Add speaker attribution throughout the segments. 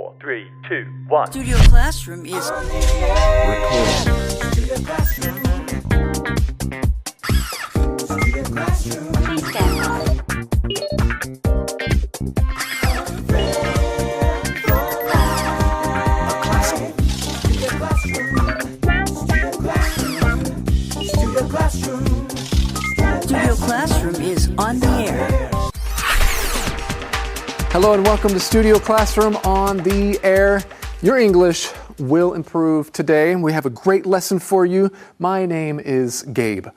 Speaker 1: 4, 3, 2, 1.
Speaker 2: Studio Classroom is recording.
Speaker 3: Studio Classroom. Studio Classroom.
Speaker 4: Please stand by.
Speaker 2: Studio Classroom is on the air.
Speaker 5: Hello and welcome to Studio Classroom on the air. Your English will improve today. We have a great lesson for you. My name is Gabe.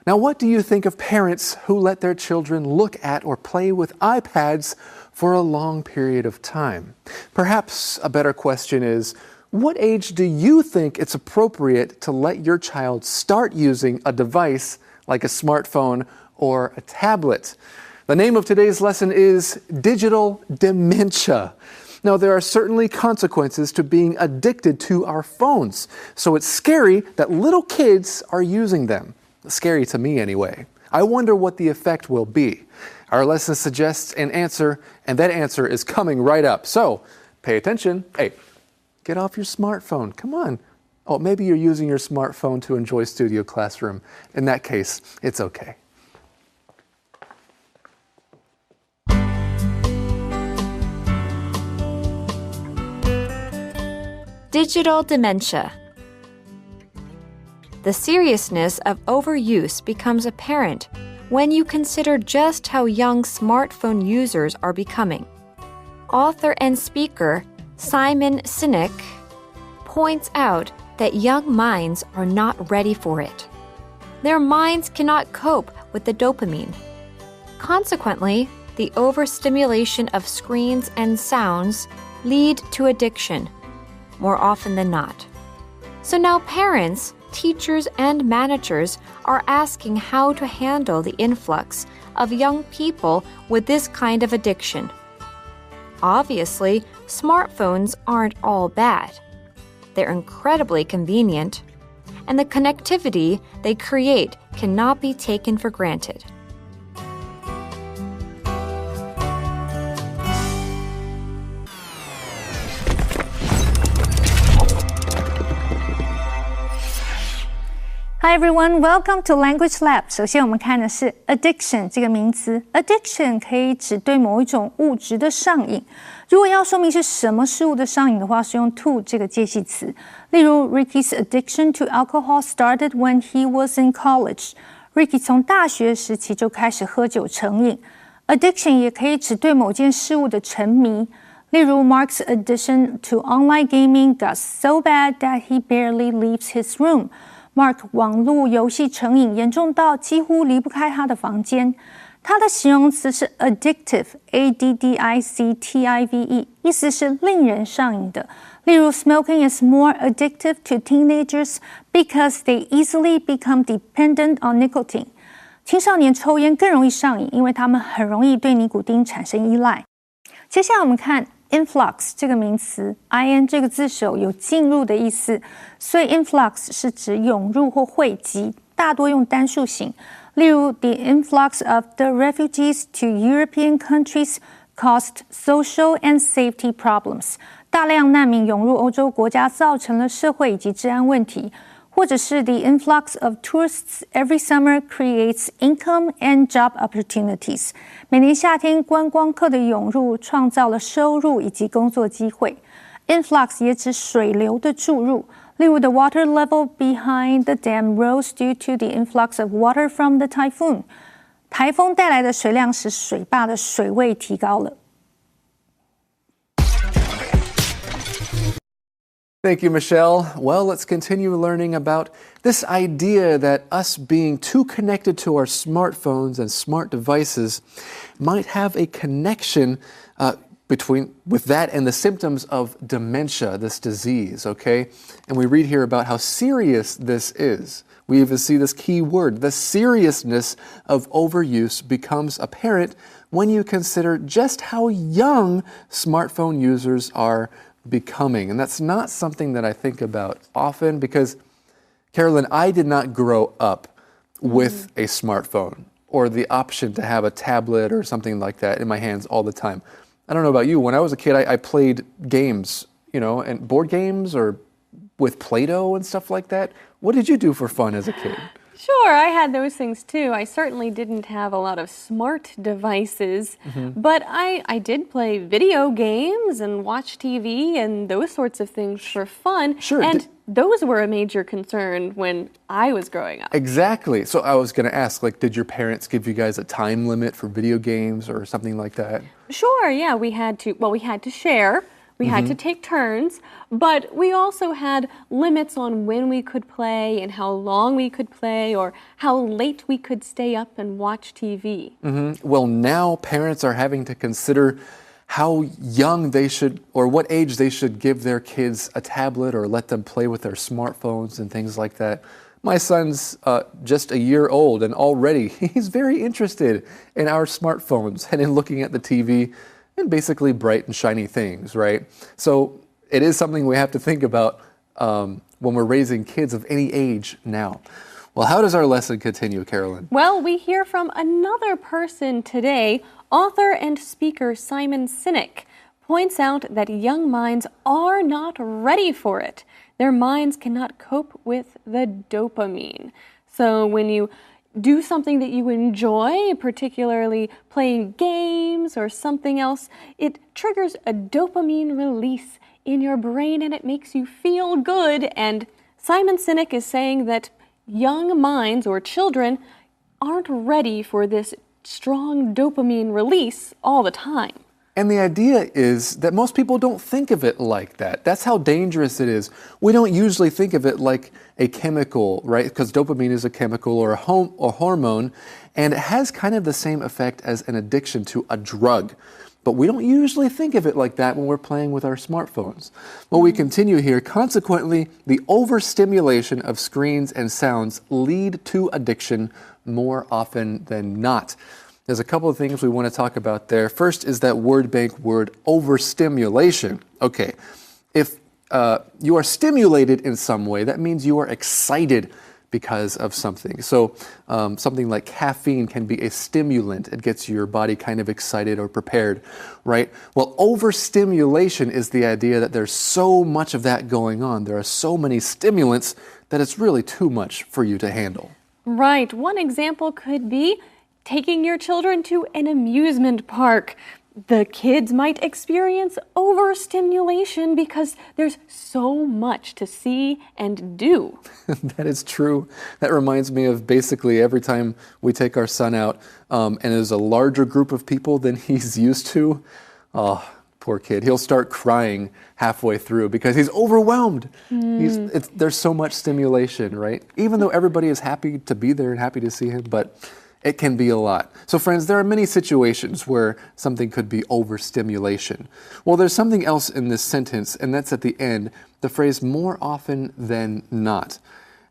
Speaker 5: Now, what do you think of parents who let their children look at or play with iPads for a long period of time? Perhaps a better question is, what age do you think it's appropriate to let your child start using a device like a smartphone or a tablet? The name of today's lesson is Digital Dementia. Now, there are certainly consequences to being addicted to our phones, so it's scary that little kids are using them. Scary to me anyway. I wonder what the effect will be. Our lesson suggests an answer, and that answer is coming right up. So, pay attention. Hey, get off your smartphone. Come on. Oh, maybe you're using your smartphone to enjoy Studio Classroom. In that case, it's okay.
Speaker 4: Digital dementia. The seriousness of overuse becomes apparent when you consider just how young smartphone users are becoming. Author and speaker Simon Sinek points out that young minds are not ready for it. Their minds cannot cope with the dopamine. Consequently, the overstimulation of screens and sounds lead to addiction, more often than not. So now parents, teachers, and managers are asking how to handle the influx of young people with this kind of addiction. Obviously, smartphones aren't all bad. They're incredibly convenient, and the connectivity they create cannot be taken for granted.
Speaker 6: Hi everyone, welcome to Language Lab. 首先我们看的是 addiction 这个名词。addiction 可以指对某一种物质的上瘾。如果要说明是什么事物的上瘾的话，是用 to 这个介系词。例如 Ricky's addiction to alcohol started when he was in college. Ricky 从大学时期就开始喝酒成瘾。addiction 也可以指对某件事物的沉迷。例如 Mark's addiction to online gaming got so bad that he barely leaves his room.Mark 网络游戏成瘾严重到几乎离不开他的房间。它的形容词是 addictive, A-D-D-I-C-T-I-V-E, 意思是令人上瘾的。例如 Smoking is more addictive to teenagers because they easily become dependent on nicotine. 青少年抽烟更容易上瘾，因为他们很容易对尼古丁产生依赖。接下来我们看influx 这个名词 in 这个字首有进入的意思，所以 influx 是指涌入或汇集，大多用单数型。例如 The influx of the refugees to European countries caused social and safety problems. 大量难民涌入欧洲国家造成了社会以及治安问题。或者是 The influx of tourists every summer creates income and job opportunities. 每年夏天观光客的涌入创造了收入以及工作机会。Influx 也指水流的注入。例如 The water level behind the dam rose due to the influx of water from the typhoon. 台风带来的水量使水坝的水位提高了。
Speaker 5: Thank you, Michelle. Well, let's continue learning about this idea that us being too connected to our smartphones and smart devices might have a connection with that and the symptoms of dementia, this disease, okay? And we read here about how serious this is. We even see this key word. The seriousness of overuse becomes apparent when you consider just how young smartphone users are becoming. And that's not something that I think about often because, Carolyn, I did not grow up with a smartphone or the option to have a tablet or something like that in my hands all the time. I don't know about you. When I was a kid, I played games, and board games or with Play-Doh and stuff like that. What did you do for fun as a kid?
Speaker 1: Sure, I had those things too. I certainly didn't have a lot of smart devices, but I did play video games and watch TV and those sorts of things for fun.
Speaker 5: Sure.
Speaker 1: And those were a major concern when I was growing up.
Speaker 5: Exactly. So I was going to ask, did your parents give you guys a time limit for video games or something like that?
Speaker 1: Sure, yeah, we had to share. We had to take turns, but we also had limits on when we could play and how long we could play or how late we could stay up and watch TV.
Speaker 5: Well, now parents are having to consider how young they should, or what age they should give their kids a tablet or let them play with their smartphones and things like that. My son's just a year old, and already he's very interested in our smartphones and in looking at the TV and basically bright and shiny things, right? So it is something we have to think about when we're raising kids of any age now. Well, how does our lesson continue, Carolyn?
Speaker 1: Well, we hear from another person today. Author and speaker Simon Sinek points out that young minds are not ready for it. Their minds cannot cope with the dopamine. So when you do something that you enjoy, particularly playing games or something else, it triggers a dopamine release in your brain and it makes you feel good. And Simon Sinek is saying that young minds or children aren't ready for this strong dopamine release all the time.
Speaker 5: And the idea is that most people don't think of it like that. That's how dangerous it is. We don't usually think of it like a chemical, right? Because dopamine is a chemical or a hormone, and it has kind of the same effect as an addiction to a drug. But we don't usually think of it like that when we're playing with our smartphones. Well, we continue here. Consequently, the overstimulation of screens and sounds lead to addiction more often than not. There's a couple of things we want to talk about there. First is that word bank word overstimulation. Okay, if you are stimulated in some way, that means you are excited because of something. So something like caffeine can be a stimulant. It gets your body kind of excited or prepared, right? Well, overstimulation is the idea that there's so much of that going on. There are so many stimulants that it's really too much for you to handle.
Speaker 1: Right. One example could be taking your children to an amusement park. The kids might experience overstimulation because there's so much to see and do.
Speaker 5: That is true. That reminds me of basically every time we take our son out and there's a larger group of people than he's used to. Oh, poor kid. He'll start crying halfway through because he's overwhelmed. There's so much stimulation, right? Even though everybody is happy to be there and happy to see him, but it can be a lot. So friends, there are many situations where something could be overstimulation. Well, there's something else in this sentence, and that's at the end, the phrase more often than not.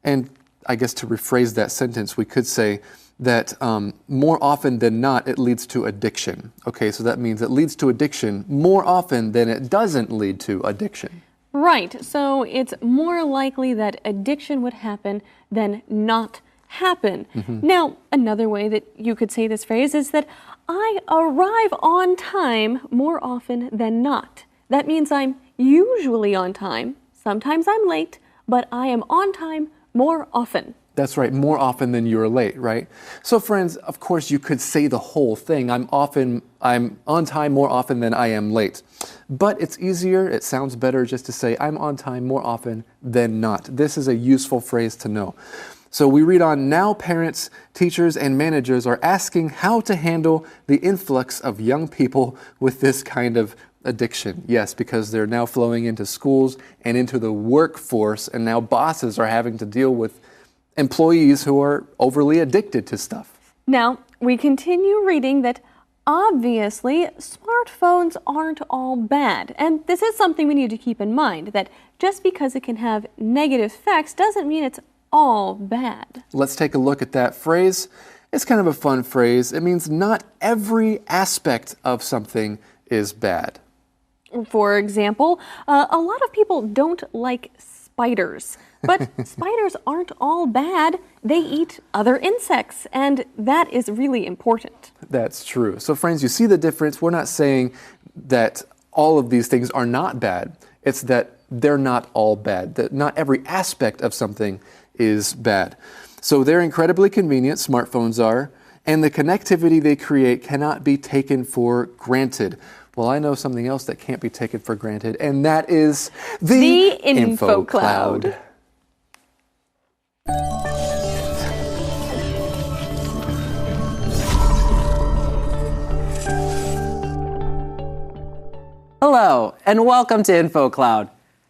Speaker 5: And I guess to rephrase that sentence, we could say that more often than not, it leads to addiction. Okay, so that means it leads to addiction more often than it doesn't lead to addiction.
Speaker 1: Right, so it's more likely that addiction would happen than not happen. Now, another way that you could say this phrase is that I arrive on time more often than not. That means I'm usually on time. Sometimes I'm late, but I am on time more often.
Speaker 5: That's right, more often than you're late, right? So friends, of course you could say the whole thing. I'm on time more often than I am late. But it's easier, it sounds better just to say I'm on time more often than not. This is a useful phrase to know. So we read on, now parents, teachers, and managers are asking how to handle the influx of young people with this kind of addiction. Yes, because they're now flowing into schools and into the workforce, and now bosses are having to deal with employees who are overly addicted to stuff.
Speaker 1: Now, we continue reading that obviously smartphones aren't all bad. And this is something we need to keep in mind, that just because it can have negative effects doesn't mean it's all bad.
Speaker 5: Let's take a look at that phrase. It's kind of a fun phrase. It means not every aspect of something is bad.
Speaker 1: For example, a lot of people don't like spiders, but spiders aren't all bad. They eat other insects, and that is really important.
Speaker 5: That's true. So friends, you see the difference. We're not saying that all of these things are not bad. It's that they're not all bad, that not every aspect of something is bad. So they're incredibly convenient, smartphones are, and the connectivity they create cannot be taken for granted. Well, I know something else that can't be taken for granted, and that is the info cloud.
Speaker 7: Hello, and welcome to InfoCloud.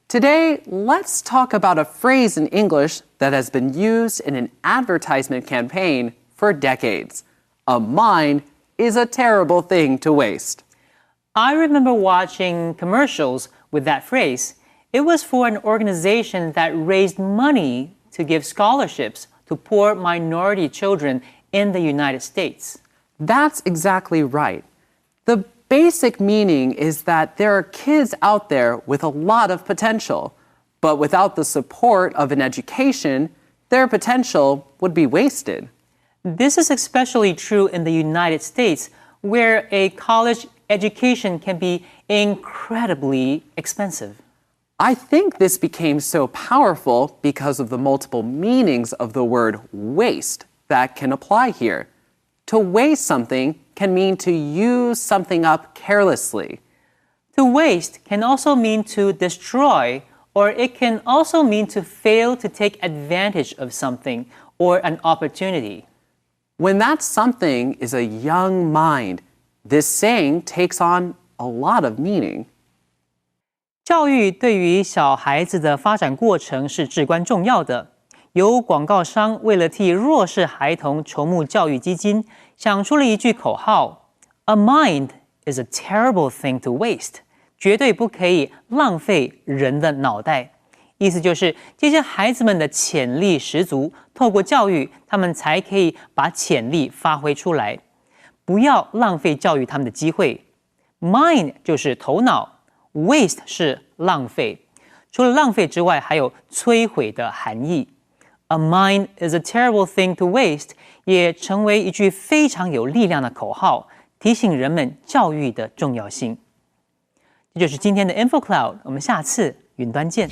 Speaker 7: Today, let's talk about a phrase in English that has been used in an advertisement campaign for decades. A mind is a terrible thing to waste.
Speaker 8: I remember watching commercials with that phrase. It was for an organization that raised money to give scholarships to poor minority children in the United States.
Speaker 7: That's exactly right. The basic meaning is that there are kids out there with a lot of potential, but without the support of an education, their potential would be wasted.
Speaker 8: This is especially true in the United States, where a college education can be incredibly expensive.
Speaker 7: I think this became so powerful because of the multiple meanings of the word waste that can apply here. To waste something can mean to use something up carelessly.
Speaker 8: To waste can also mean to destroy, or it can also mean to fail to take advantage of something or an opportunity.
Speaker 7: When that something is a young mind, this saying takes on a lot of meaning.
Speaker 8: 教育对于小孩子的发展过程是至关重要的。有广告商为了替弱势孩童筹募教育基金，想出了一句口号 ：“A mind is a terrible thing to waste。”绝对不可以浪费人的脑袋。意思就是这些孩子们的潜力十足，透过教育，他们才可以把潜力发挥出来。不要浪费教育他们的机会。Mind 就是头脑 ，waste 是浪费。除了浪费之外，还有摧毁的含义。A mind is a terrible thing to waste 也成为一句非常有力量的口号，提醒人们教育的重要性。这就是今天的 InfoCloud， 我们下次云端见。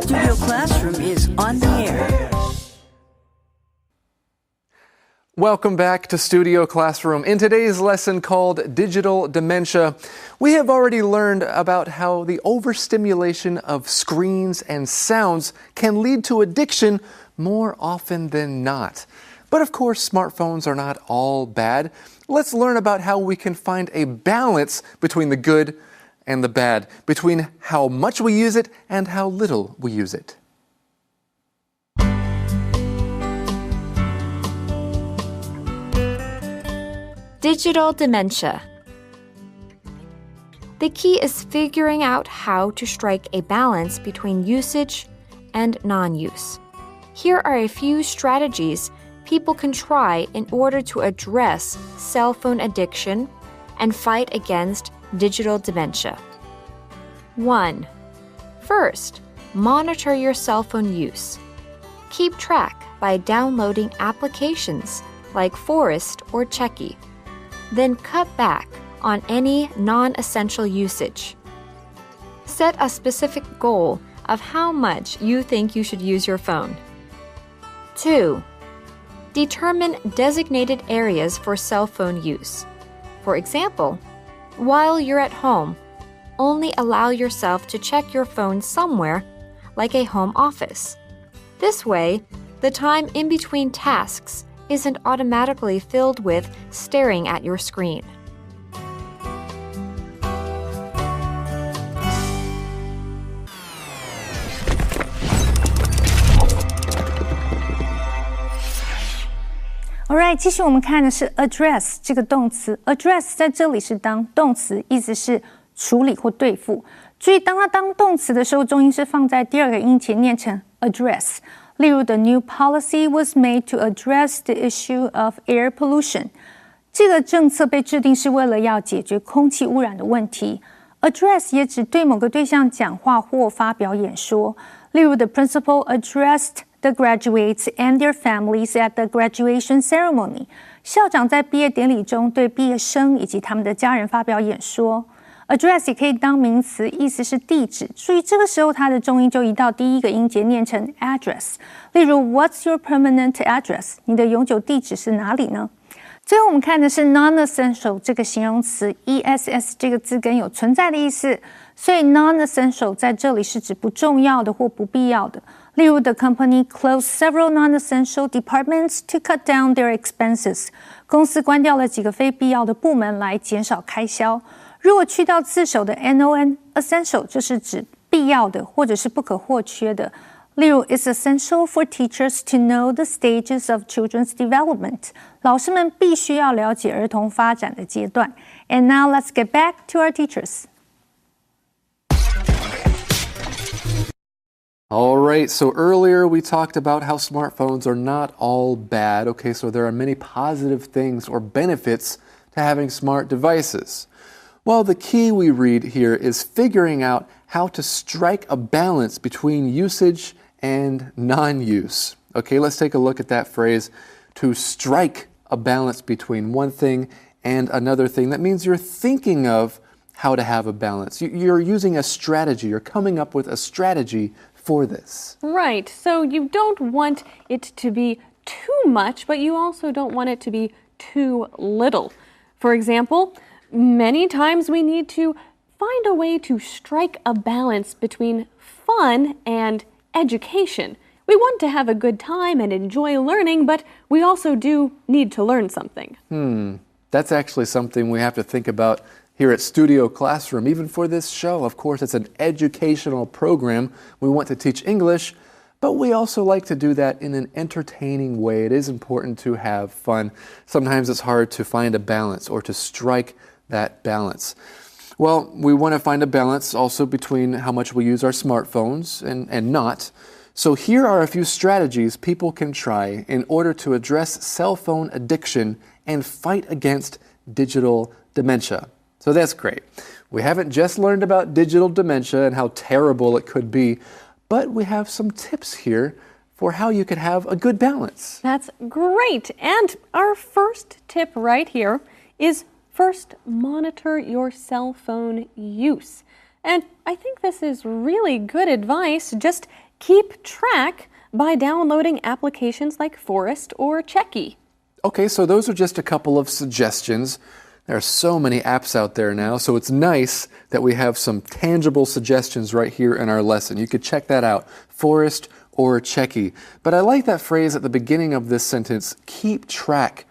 Speaker 2: Studio Classroom is on the air.
Speaker 5: Welcome back to Studio Classroom. In today's lesson called Digital Dementia, we have already learned about how the overstimulation of screens and sounds can lead to addiction more often than not. But of course, smartphones are not all bad. Let's learn about how we can find a balance between the good and the bad, between how much we use it and how little we use it.
Speaker 4: Digital dementia. The key is figuring out how to strike a balance between usage and non-use. Here are a few strategies people can try in order to address cell phone addiction and fight against digital dementia. 1. First, monitor your cell phone use. Keep track by downloading applications like Forest or Checky. Then cut back on any non-essential usage. Set a specific goal of how much you think you should use your phone. 2. Determine designated areas for cell phone use. For example, while you're at home, only allow yourself to check your phone somewhere, like a home office. This way, the time in between tasks isn't automatically filled with staring at your screen.
Speaker 6: Alright， 继续我们看的是 address 这个动词。address 在这里是当动词，意思是处理或对付。注意，当它当动词的时候，重音是放在第二个音前，念成 address。例如 ，the new policy was made to address the issue of air pollution。这个政策被制定是为了要解决空气污染的问题。address 也指对某个对象讲话或发表演说。例如 the principal addressed the graduates and their families at the graduation ceremony. 校长在毕业典礼中对毕业生以及他们的家人发表演说。Address 也可以当名词，意思是地址。注意这个时候它的重音就移到第一个音节，念成 address。例如 What's your permanent address？ 你的永久地址是哪里呢？最后我们看的是 non-essential 这个形容词 ，ess 这个字根有存在的意思，所以 non-essential 在这里是指不重要的或不必要的。例如 The company closed several non-essential departments to cut down their expenses。公司关掉了几个非必要的部门来减少开销。如果去到字首的 non-essential， 就是指必要的或者是不可或缺的。例如 It's essential for teachers to know the stages of children's development。老师们必须要了解儿童发展的阶段。And now let's get back to our teachers.
Speaker 5: All right, so earlier we talked about how smartphones are not all bad. Okay, so there are many positive things or benefits to having smart devices. Well, the key we read here is figuring out how to strike a balance between usage and non-use. Okay, let's take a look at that phrase, to strike a balance between one thing and another thing. That means you're thinking of how to have a balance. You're using a strategy. You're coming up with a strategy for this.
Speaker 1: Right. So you don't want it to be too much, but you also don't want it to be too little. For example, many times we need to find a way to strike a balance between fun and education. We want to have a good time and enjoy learning, but we also do need to learn something.
Speaker 5: That's actually something we have to think about here at Studio Classroom. Even for this show, of course, it's an educational program. We want to teach English, but we also like to do that in an entertaining way. It is important to have fun. Sometimes it's hard to find a balance or to strike that balance. Well, we want to find a balance also between how much we use our smartphones and not. So here are a few strategies people can try in order to address cell phone addiction and fight against digital dementia. So that's great. We haven't just learned about digital dementia and how terrible it could be, but we have some tips here for how you could have a good balance.
Speaker 1: That's great. And our first tip right here is first monitor your cell phone use. And I think this is really good advice. Just keep track by downloading applications like Forest or Checky.
Speaker 5: Okay, so those are just a couple of suggestions. There are so many apps out there now, so it's nice that we have some tangible suggestions right here in our lesson. You could check that out, Forest or Checky. But I like that phrase at the beginning of this sentence, keep track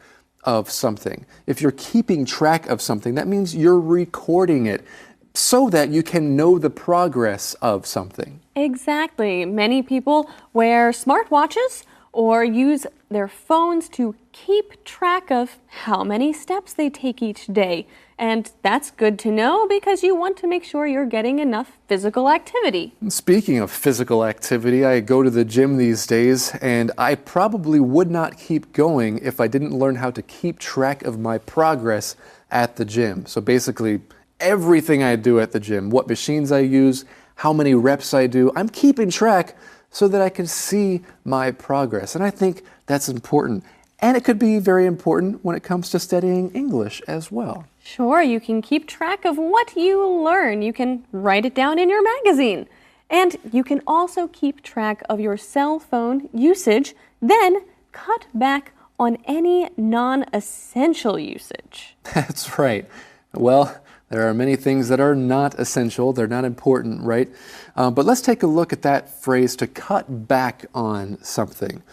Speaker 5: of something. If you're keeping track of something, that means you're recording it so that you can know the progress of something.
Speaker 1: Exactly. Many people wear smartwatches or use their phones to keep track of how many steps they take each day. And that's good to know because you want to make sure you're getting enough physical activity.
Speaker 5: Speaking of physical activity, I go to the gym these days, and I probably would not keep going if I didn't learn how to keep track of my progress at the gym. So basically, everything I do at the gym, what machines I use, how many reps I do, I'm keeping track so that I can see my progress. And I think that's important. And it could be very important when it comes to studying English as well.
Speaker 1: Sure, you can keep track of what you learn. You can write it down in your magazine. And you can also keep track of your cell phone usage, then cut back on any non-essential usage.
Speaker 5: That's right. Well, there are many things that are not essential. They're not important, right? But let's take a look at that phrase, to cut back on something.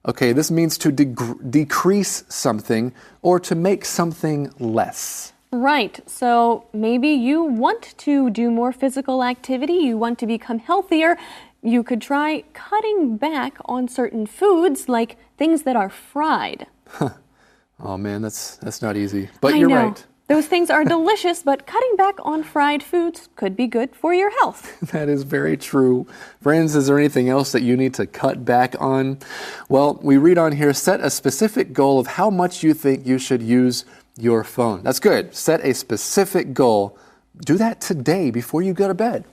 Speaker 5: Okay, this means to decrease something or to make something less.
Speaker 1: Right. So maybe you want to do more physical activity, you want to become healthier. You could try cutting back on certain foods, like things that are fried.
Speaker 5: Oh man, that's not easy. But
Speaker 1: I
Speaker 5: you're
Speaker 1: know.
Speaker 5: right.
Speaker 1: Those things are delicious, but cutting back on fried foods could be good for your health.
Speaker 5: That is very true. Friends, is there anything else that you need to cut back on? Well, we read on here, set a specific goal of how much you think you should use your phone. That's good. Set a specific goal. Do that today before you go to bed.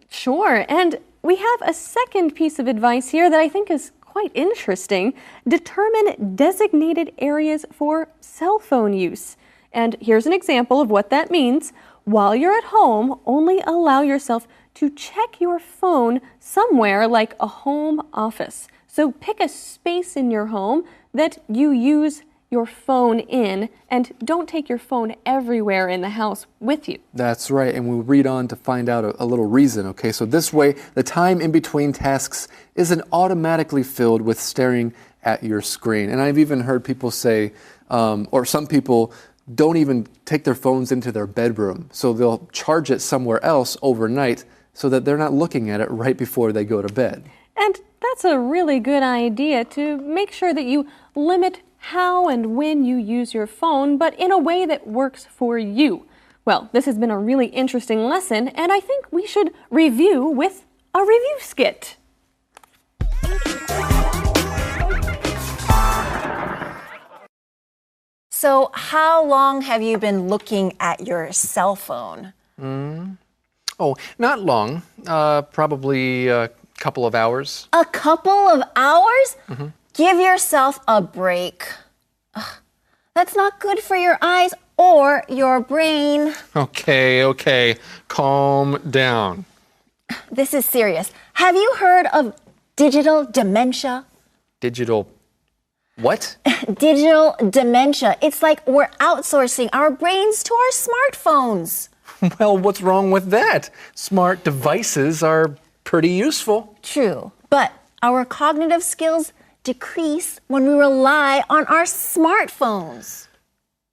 Speaker 1: Sure, and we have a second piece of advice here that I think is quite interesting. Determine designated areas for cell phone use. And here's an example of what that means. While you're at home, only allow yourself to check your phone somewhere like a home office. So pick a space in your home that you use your phone in, and don't take your phone everywhere in the house with you.
Speaker 5: That's right, and we'll read on to find out a little reason, okay? So this way, the time in between tasks isn't automatically filled with staring at your screen. And I've even heard people say, or some people don't even take their phones into their bedroom, so they'll charge it somewhere else overnight so that they're not looking at it right before they go to bed.
Speaker 1: And that's a really good idea to make sure that you limit how and when you use your phone, but in a way that works for you. Well, this has been a really interesting lesson, and I think we should review with a review skit.
Speaker 9: So, how long have you been looking at your cell phone?
Speaker 5: Oh, not long. Probably a couple of hours.
Speaker 9: A couple of hours? Give yourself a break. Ugh, that's not good for your eyes or your brain.
Speaker 5: Okay. Calm down.
Speaker 9: This is serious. Have you heard of digital dementia?
Speaker 5: Digital what?
Speaker 9: Digital dementia. It's like we're outsourcing our brains to our smartphones.
Speaker 5: Well, what's wrong with that? Smart devices are pretty useful.
Speaker 9: True, but our cognitive skills decrease when we rely on our smartphones.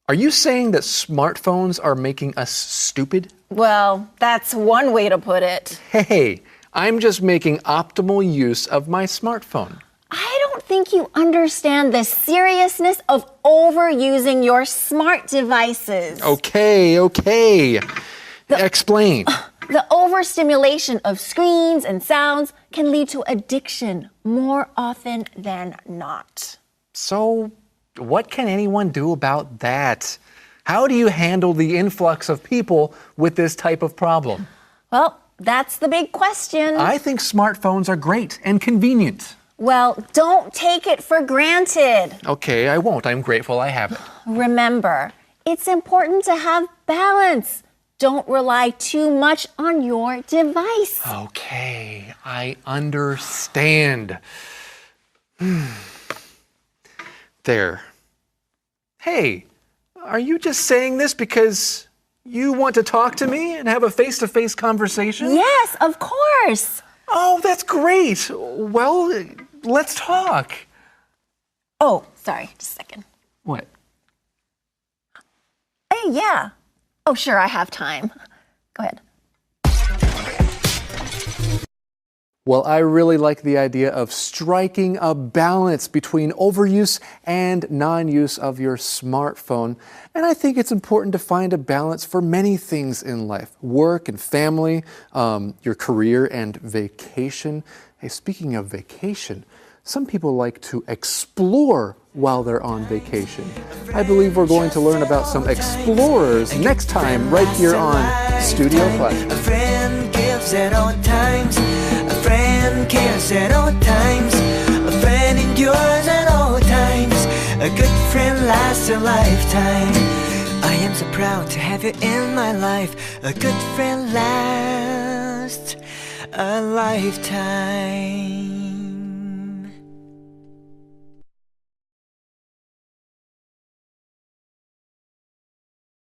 Speaker 5: Are you saying that smartphones are making us stupid?
Speaker 9: Well, that's one way to put it.
Speaker 5: Hey, I'm just making optimal use of my smartphone.
Speaker 9: I don't think you understand the seriousness of overusing your smart devices.
Speaker 5: Okay. Explain.
Speaker 9: The overstimulation of screens and sounds can lead to addiction more often than not.
Speaker 5: So, what can anyone do about that? How do you handle the influx of people with this type of problem?
Speaker 9: Well, that's the big question.
Speaker 5: I think smartphones are great and convenient.
Speaker 9: Well, don't take it for granted.
Speaker 5: Okay, I won't. I'm grateful I have it.
Speaker 9: Remember, it's important to have balance. Don't rely too much on your device.
Speaker 5: Okay, I understand. There. Hey, are you just saying this because you want to talk to me and have a face-to-face conversation?
Speaker 9: Yes, of course.
Speaker 5: Oh, that's great. Well, let's talk.
Speaker 9: Oh, sorry, just a second.
Speaker 5: What?
Speaker 9: Hey, yeah. Oh, sure, I have time. Go ahead.
Speaker 5: Well, I really like the idea of striking a balance between overuse and non-use of your smartphone. And I think it's important to find a balance for many things in life. Work and family, your career and vacation. Hey, speaking of vacation, some people like to explore while they're on vacation. I believe we're going to learn about some explorers next time right here on Studio Classroom.
Speaker 3: A friend gives at all times. A friend cares at all times. A friend endures at all times. A good friend lasts a lifetime. I am so proud to have you in my life. A good friend lasts a lifetime.